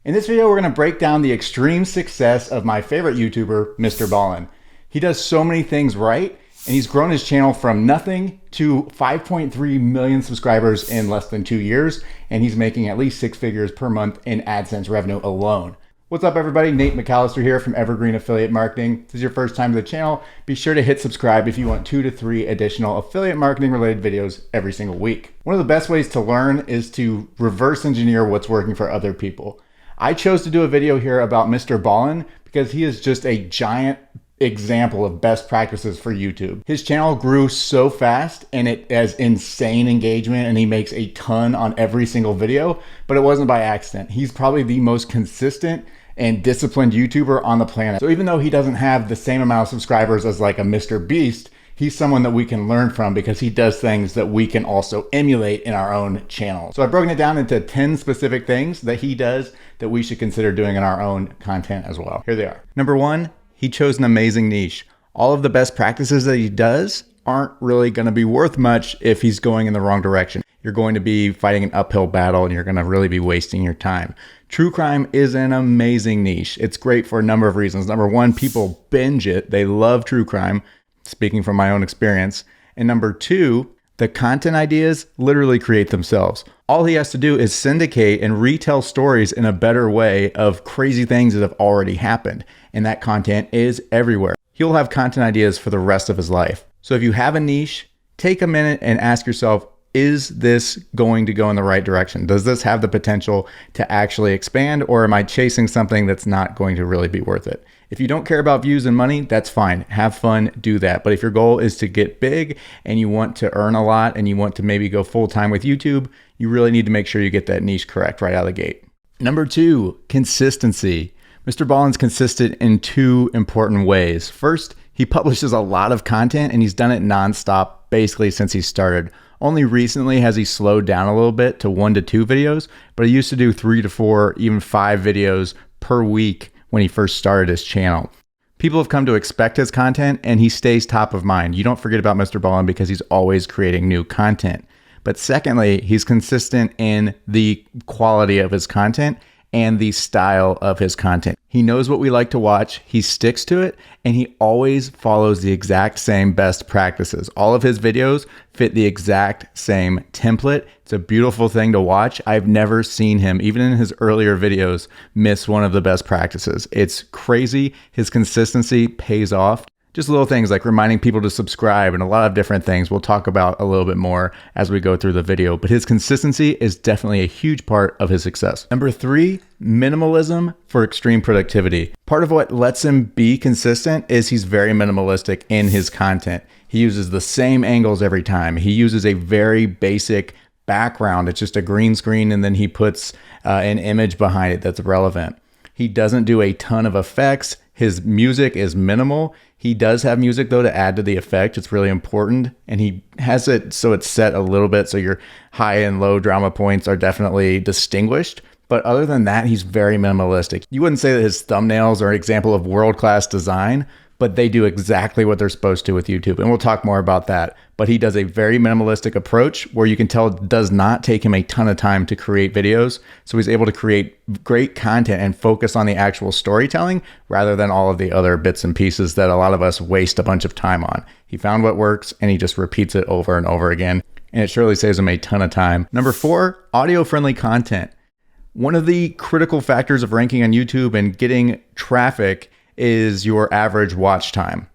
In this video, we're going to break down the extreme success of my favorite YouTuber, Mr. Ballen. He does so many things right, and he's grown his channel from nothing to 5.3 million subscribers in less than 2 years, and he's making at least 6 figures per month in AdSense revenue alone. What's up, everybody? Nate McAllister here from Evergreen Affiliate Marketing. If this is your first time to the channel, be sure to hit subscribe if you want 2 to 3 additional affiliate marketing related videos every single week. One of the best ways to learn is to reverse engineer what's working for other people. I chose to do a video here about Mr. Ballen because he is just a giant example of best practices for YouTube. His channel grew so fast and it has insane engagement and he makes a ton on every single video, but it wasn't by accident. He's probably the most consistent and disciplined YouTuber on the planet. So even though he doesn't have the same amount of subscribers as like a Mr. Beast, he's someone that we can learn from because he does things that we can also emulate in our own channel. So I've broken it down into 10 specific things that he does that we should consider doing in our own content as well. Here they are. Number 1, he chose an amazing niche. All of the best practices that he does aren't really going to be worth much if he's going in the wrong direction. You're going to be fighting an uphill battle and you're going to really be wasting your time. True crime is an amazing niche. It's great for a number of reasons. Number 1, people binge it. They love true crime, speaking from my own experience. And number 2, the content ideas literally create themselves. All he has to do is syndicate and retell stories in a better way of crazy things that have already happened. And that content is everywhere. He'll have content ideas for the rest of his life. So if you have a niche, take a minute and ask yourself, is this going to go in the right direction? Does this have the potential to actually expand, or am I chasing something that's not going to really be worth it? If you don't care about views and money, that's fine. Have fun, do that. But if your goal is to get big and you want to earn a lot and you want to maybe go full time with YouTube, you really need to make sure you get that niche correct right out of the gate. Number 2, consistency. Mr. Ballen's consistent in 2 important ways. First, he publishes a lot of content and he's done it nonstop basically since he started. Only recently has he slowed down a little bit to 1 to 2 videos, but he used to do 3 to 4, even 5 videos per week when he first started his channel. People have come to expect his content and he stays top of mind. You don't forget about Mr. Ballen because he's always creating new content. But secondly, he's consistent in the quality of his content and the style of his content. He knows what we like to watch, he sticks to it, and he always follows the exact same best practices. All of his videos fit the exact same template. It's a beautiful thing to watch. I've never seen him, even in his earlier videos, miss one of the best practices. It's crazy. His consistency pays off. Just little things like reminding people to subscribe and a lot of different things we'll talk about a little bit more as we go through the video. But his consistency is definitely a huge part of his success. Number 3, minimalism for extreme productivity. Part of what lets him be consistent is he's very minimalistic in his content. He uses the same angles every time. He uses a very basic background. It's just a green screen and then he puts an image behind it that's relevant. He doesn't do a ton of effects. His music is minimal. He does have music though to add to the effect. It's really important. And he has it so it's set a little bit so your high and low drama points are definitely distinguished. But other than that, he's very minimalistic. You wouldn't say that his thumbnails are an example of world-class design, but they do exactly what they're supposed to with YouTube. And we'll talk more about that. But he does a very minimalistic approach where you can tell it does not take him a ton of time to create videos. So he's able to create great content and focus on the actual storytelling rather than all of the other bits and pieces that a lot of us waste a bunch of time on. He found what works and he just repeats it over and over again. And it surely saves him a ton of time. Number 4, audio-friendly content. One of the critical factors of ranking on YouTube and getting traffic is your average watch time.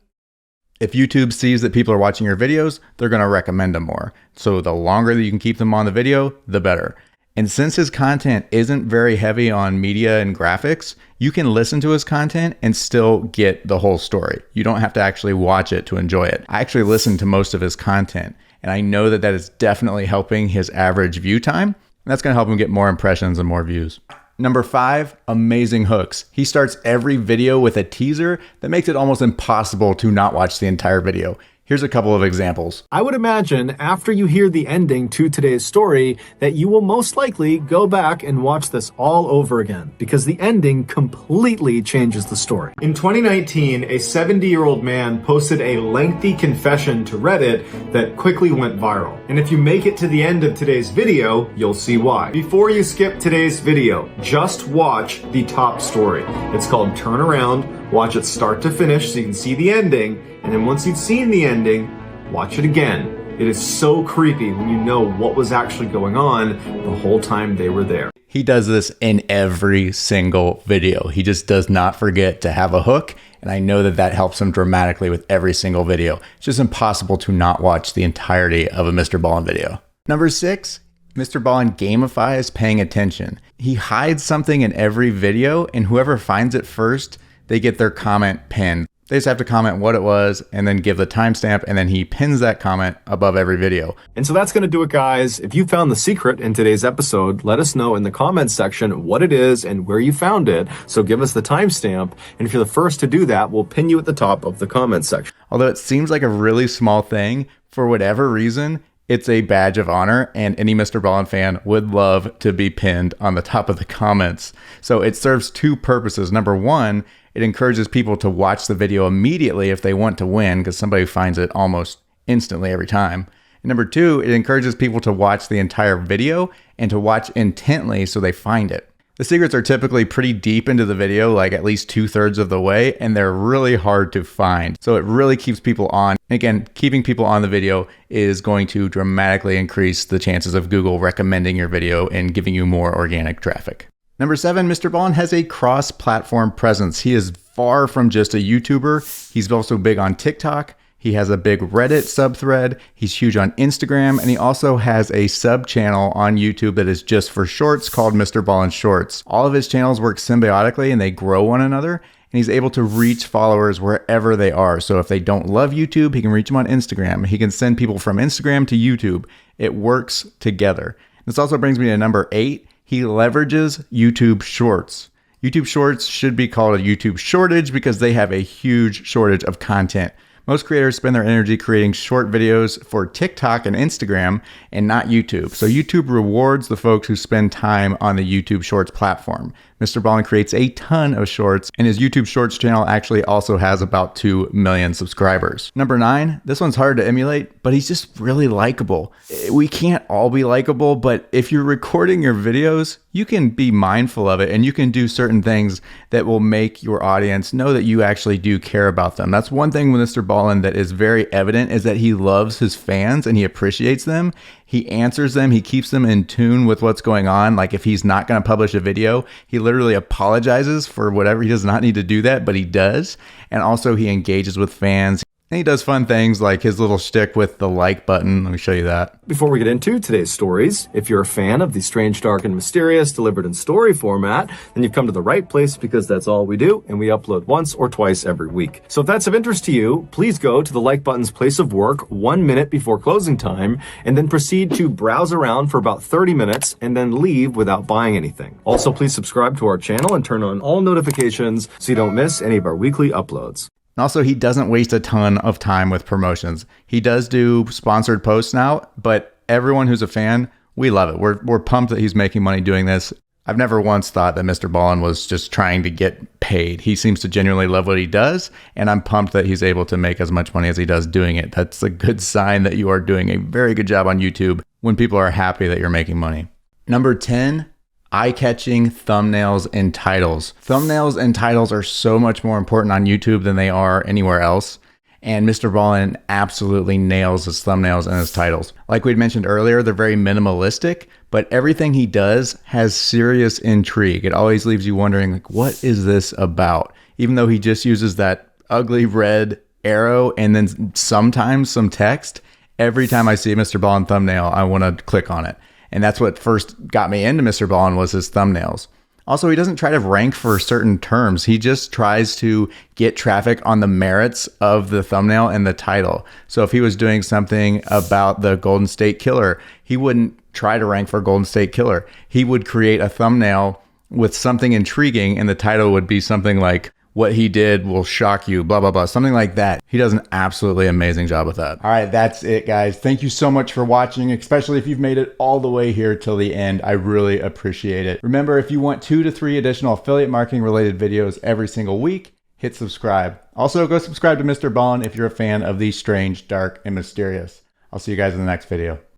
If YouTube sees that people are watching your videos, they're going to recommend them more. So the longer that you can keep them on the video, the better. And since his content isn't very heavy on media and graphics, you can listen to his content and still get the whole story. You don't have to actually watch it to enjoy it. I actually listen to most of his content, and I know that that is definitely helping his average view time. And that's going to help him get more impressions and more views. Number 5, amazing hooks. He starts every video with a teaser that makes it almost impossible to not watch the entire video. Here's a couple of examples. I would imagine after you hear the ending to today's story that you will most likely go back and watch this all over again because the ending completely changes the story. In 2019, a 70-year-old man posted a lengthy confession to Reddit that quickly went viral. And if you make it to the end of today's video, you'll see why. Before you skip today's video, just watch the top story. It's called Turn Around. Watch it start to finish so you can see the ending. And then once you've seen the ending, watch it again. It is so creepy when you know what was actually going on the whole time they were there. He does this in every single video. He just does not forget to have a hook. And I know that that helps him dramatically with every single video. It's just impossible to not watch the entirety of a Mr. Ballen video. Number 6, Mr. Ballen gamifies paying attention. He hides something in every video, and whoever finds it first, they get their comment pinned. They just have to comment what it was and then give the timestamp, and then he pins that comment above every video. And so that's going to do it, guys. If you found the secret in today's episode, let us know in the comments section what it is and where you found it. So give us the timestamp. And if you're the first to do that, we'll pin you at the top of the comments section. Although it seems like a really small thing, for whatever reason, it's a badge of honor, and any Mr. Ballen fan would love to be pinned on the top of the comments. So it serves two purposes. Number one, it encourages people to watch the video immediately if they want to win, because somebody finds it almost instantly every time. And number two, it encourages people to watch the entire video and to watch intently so they find it. The secrets are typically pretty deep into the video, like at least 2/3 of the way, and they're really hard to find. So it really keeps people on. Again, keeping people on the video is going to dramatically increase the chances of Google recommending your video and giving you more organic traffic. Number 7, Mr. Ballen has a cross-platform presence. He is far from just a YouTuber. He's also big on TikTok. He has a big Reddit subthread. He's huge on Instagram. And he also has a sub channel on YouTube that is just for shorts called Mr. Ballen Shorts. All of his channels work symbiotically and they grow one another. And he's able to reach followers wherever they are. So if they don't love YouTube, he can reach them on Instagram. He can send people from Instagram to YouTube. It works together. This also brings me to number 8. He leverages YouTube Shorts. YouTube Shorts should be called a YouTube shortage because they have a huge shortage of content. Most creators spend their energy creating short videos for TikTok and Instagram and not YouTube. So YouTube rewards the folks who spend time on the YouTube Shorts platform. Mr. Ballen creates a ton of shorts, and his YouTube Shorts channel actually also has about 2 million subscribers. Number 9, this one's hard to emulate, but he's just really likable. We can't all be likable, but if you're recording your videos, you can be mindful of it, and you can do certain things that will make your audience know that you actually do care about them. That's one thing with Mr. Ballen that is very evident, is that he loves his fans and he appreciates them. He answers them. He keeps them in tune with what's going on. Like if he's not going to publish a video, he literally apologizes for whatever. He does not need to do that, but he does. And also he engages with fans. And he does fun things like his little shtick with the like button. Let me show you that. Before we get into today's stories, if you're a fan of the strange, dark, and mysterious delivered in story format, then you've come to the right place because that's all we do, and we upload once or twice every week. So if that's of interest to you, please go to the like button's place of work 1 minute before closing time, and then proceed to browse around for about 30 minutes, and then leave without buying anything. Also, please subscribe to our channel and turn on all notifications so you don't miss any of our weekly uploads. And also, he doesn't waste a ton of time with promotions. He does do sponsored posts now, but everyone who's a fan, we love it. We're pumped that he's making money doing this. I've never once thought that Mr. Ballen was just trying to get paid. He seems to genuinely love what he does, and I'm pumped that he's able to make as much money as he does doing it. That's a good sign that you are doing a very good job on YouTube when people are happy that you're making money. Number 10, eye-catching thumbnails and titles. Thumbnails and titles are so much more important on YouTube than they are anywhere else. And Mr. Ballen absolutely nails his thumbnails and his titles. Like we'd mentioned earlier, they're very minimalistic, but everything he does has serious intrigue. It always leaves you wondering, like, what is this about? Even though he just uses that ugly red arrow and then sometimes some text, every time I see a Mr. Ballen thumbnail, I want to click on it. And that's what first got me into Mr. Ballen, was his thumbnails. Also, he doesn't try to rank for certain terms. He just tries to get traffic on the merits of the thumbnail and the title. So if he was doing something about the Golden State Killer, he wouldn't try to rank for Golden State Killer. He would create a thumbnail with something intriguing, and the title would be something like, what he did will shock you, blah, blah, blah, something like that. He does an absolutely amazing job with that. All right, that's it, guys. Thank you so much for watching, especially if you've made it all the way here till the end. I really appreciate it. Remember, if you want 2 to 3 additional affiliate marketing related videos every single week, hit subscribe. Also, go subscribe to Mr. Ballen if you're a fan of the strange, dark, and mysterious. I'll see you guys in the next video.